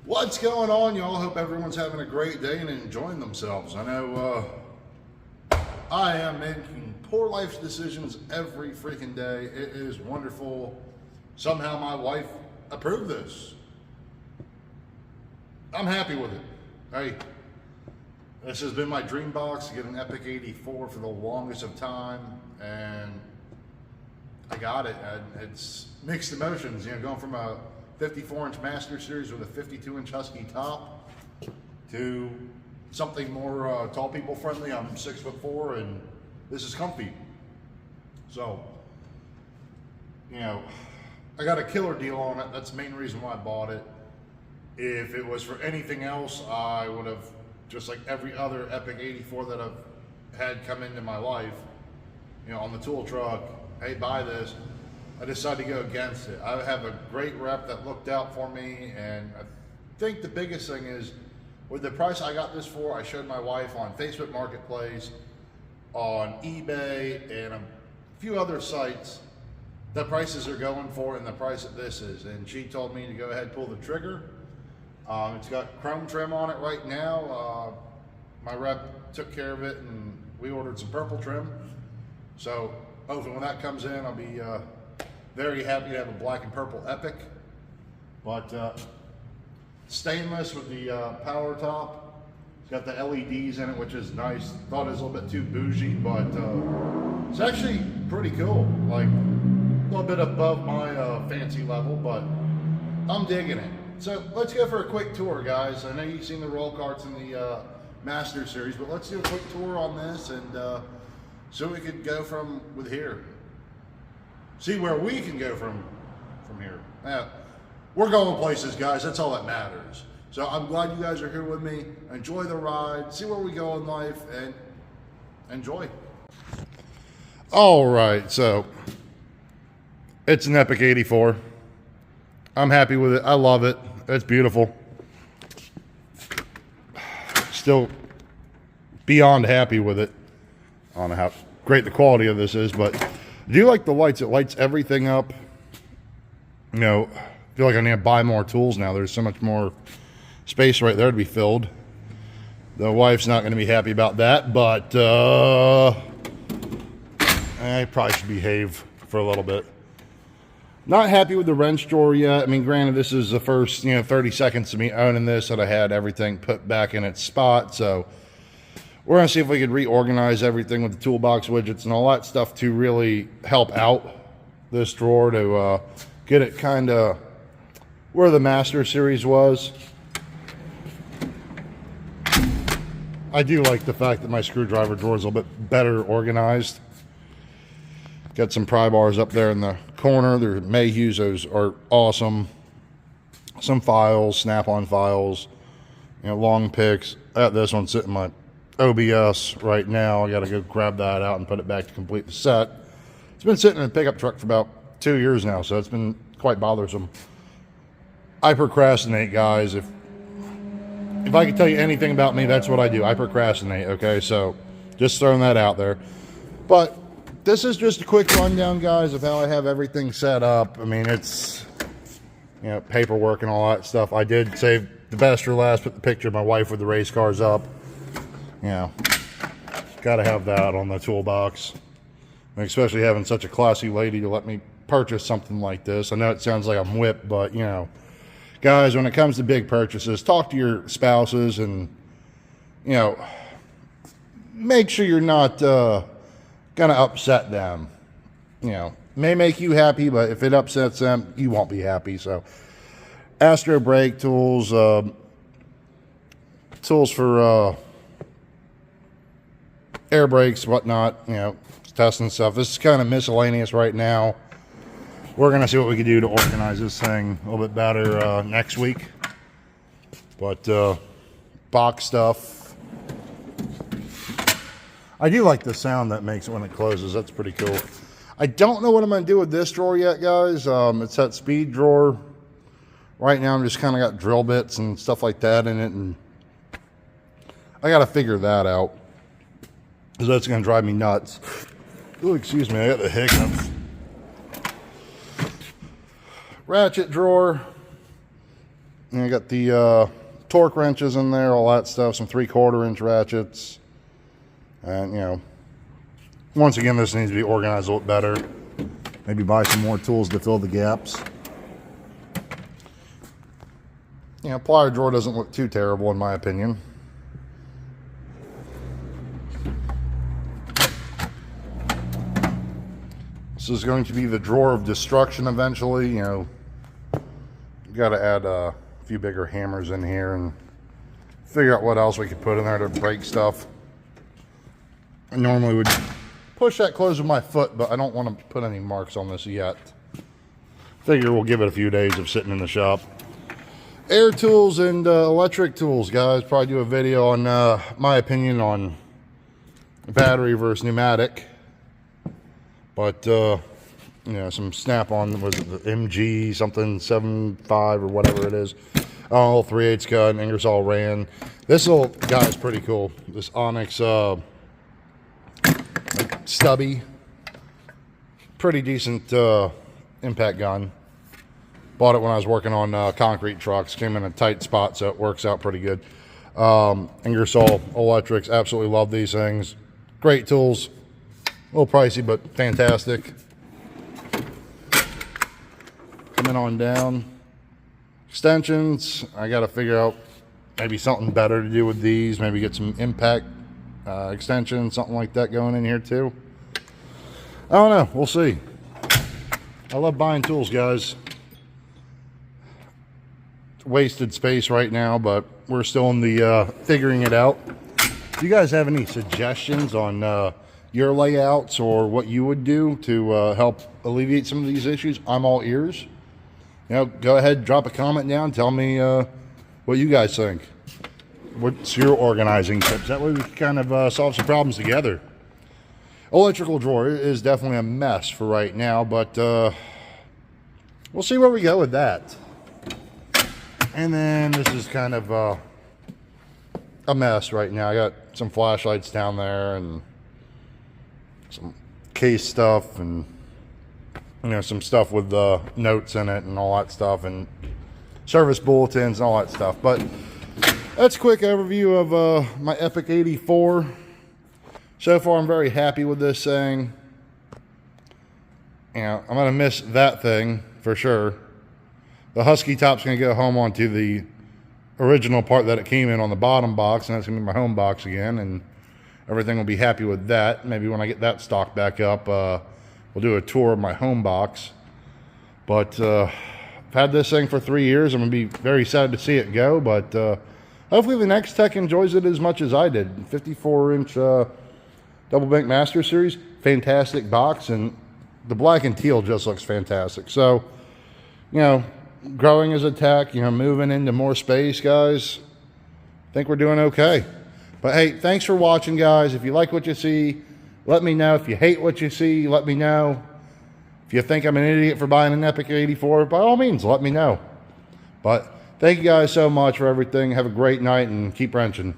What's going on, y'all? Hope everyone's having a great day and enjoying themselves. I know I am making poor life decisions every freaking day. It is wonderful. Somehow my wife approved this. I'm happy with it. Hey, this has been my dream box to get an Epiq 84 for the longest of time, and I got it. And it's mixed emotions, going from a 54-inch Master Series with a 52-inch Husky top to something more tall people friendly. I'm 6'4", and this is comfy. So, I got a killer deal on it. That's the main reason why I bought it. If it was for anything else, I would have, just like every other Epiq 84 that I've had come into my life, on the tool truck, hey, buy this. I decided to go against it. I have a great rep that looked out for me, and I think the biggest thing is, with the price I got this for, I showed my wife on Facebook Marketplace, on eBay, and a few other sites, the prices are going for and the price that this is. And she told me to go ahead and pull the trigger. It's got chrome trim on it right now. My rep took care of it, and we ordered some purple trim. So hopefully when that comes in, I'll be very happy to have a black and purple Epiq. But stainless with the power top. It's got the LEDs in it, which is nice. Thought it was a little bit too bougie, but it's actually pretty cool. Like a little bit above my fancy level, but I'm digging it. So let's go for a quick tour, guys. I know you've seen the roll carts in the Master Series, but let's do a quick tour on this and so we could go from with here. See where we can go from here. Yeah, we're going places, guys. That's all that matters. So I'm glad you guys are here with me. Enjoy the ride. See where we go in life and enjoy. All right, so it's an Epiq 84. I'm happy with it. I love it. It's beautiful. Still beyond happy with it. I don't know how great the quality of this is, but I do like the lights. It lights everything up. I feel like I need to buy more tools now. There's so much more space right there to be filled. The wife's not going to be happy about that, but I probably should behave for a little bit. Not happy with the wrench drawer yet. I mean, granted, this is the first 30 seconds of me owning this that I had everything put back in its spot. So we're going to see if we could reorganize everything with the toolbox widgets and all that stuff to really help out this drawer to get it kind of where the Master Series was. I do like the fact that my screwdriver drawer is a little bit better organized. Got some pry bars up there in the corner. Their Mayhews, those are awesome. Some files, snap-on files, long picks. I got this one sitting in my OBS right now. I got to go grab that out and put it back to complete the set. It's been sitting in a pickup truck for about 2 years now, so it's been quite bothersome. I procrastinate, guys. If I could tell you anything about me, that's what I do. I procrastinate, okay? So just throwing that out there. But this is just a quick rundown, guys, of how I have everything set up. I mean, it's, paperwork and all that stuff. I did save the best for last, put the picture of my wife with the race cars up. Got to have that on the toolbox. And especially having such a classy lady to let me purchase something like this. I know it sounds like I'm whipped, but, guys, when it comes to big purchases, talk to your spouses and, make sure you're not gonna upset them. May make you happy, but if it upsets them, you won't be happy. So Astro brake tools, tools for air brakes, whatnot, testing stuff. This is kind of miscellaneous right now. We're gonna see what we can do to organize this thing a little bit better next week. But box stuff, I do like the sound that makes it when it closes. That's pretty cool. I don't know what I'm going to do with this drawer yet, guys. It's that speed drawer. Right now, I'm just kind of got drill bits and stuff like that in it, and I got to figure that out because that's going to drive me nuts. Oh, excuse me, I got the hiccups. ratchet drawer. And I got the torque wrenches in there, all that stuff, some 3/4 inch ratchets. And, you know, once again, this needs to be organized a little better. Maybe buy some more tools to fill the gaps. You know, plier drawer doesn't look too terrible in my opinion. This is going to be the drawer of destruction eventually. You know, you got to add a few bigger hammers in here and figure out what else we could put in there to break stuff. I normally would push that closed with my foot, but I don't want to put any marks on this yet. Figure we'll give it a few days of sitting in the shop. Air tools and electric tools, guys. Probably do a video on my opinion on battery versus pneumatic. But, you know, some snap-on, was it the MG something 7.5 or whatever it is. Oh, 3/8 cut, Ingersoll Rand. This little guy is pretty cool. This Onyx stubby, pretty decent impact gun. Bought it when I was working on concrete trucks. Came in a tight spot, so it works out pretty good. Ingersoll electrics, absolutely love these things. Great tools. A little pricey, but fantastic. Coming on down. Extensions. I got to figure out maybe something better to do with these. Maybe get some impact extensions, something like that going in here too. I don't know. We'll see. I love buying tools, guys. Wasted space right now, but we're still in the figuring it out. Do you guys have any suggestions on your layouts or what you would do to help alleviate some of these issues? I'm all ears. You know, go ahead, drop a comment down, tell me what you guys think. What's your organizing tips? That way we can kind of solve some problems together. Electrical drawer is definitely a mess for right now, but we'll see where we go with that. And then this is kind of a mess right now. I got some flashlights down there and some case stuff and, you know, some stuff with the notes in it and all that stuff and service bulletins and all that stuff. But that's a quick overview of my Epiq 84. So far, I'm very happy with this thing. You know, I'm going to miss that thing for sure. The Husky top's going to go home onto the original part that it came in on the bottom box, and that's going to be my home box again, and everything will be happy with that. Maybe when I get that stock back up, we'll do a tour of my home box. But I've had this thing for 3 years. I'm going to be very sad to see it go, but hopefully the next tech enjoys it as much as I did. 54-inch Double Bank Master Series, fantastic box, and the black and teal just looks fantastic. So, you know, growing as a tech, you know, moving into more space, guys, I think we're doing okay. But hey, thanks for watching, guys. If you like what you see, let me know. If you hate what you see, let me know. If you think I'm an idiot for buying an Epiq 84, by all means, let me know. But thank you guys so much for everything. Have a great night and keep wrenching.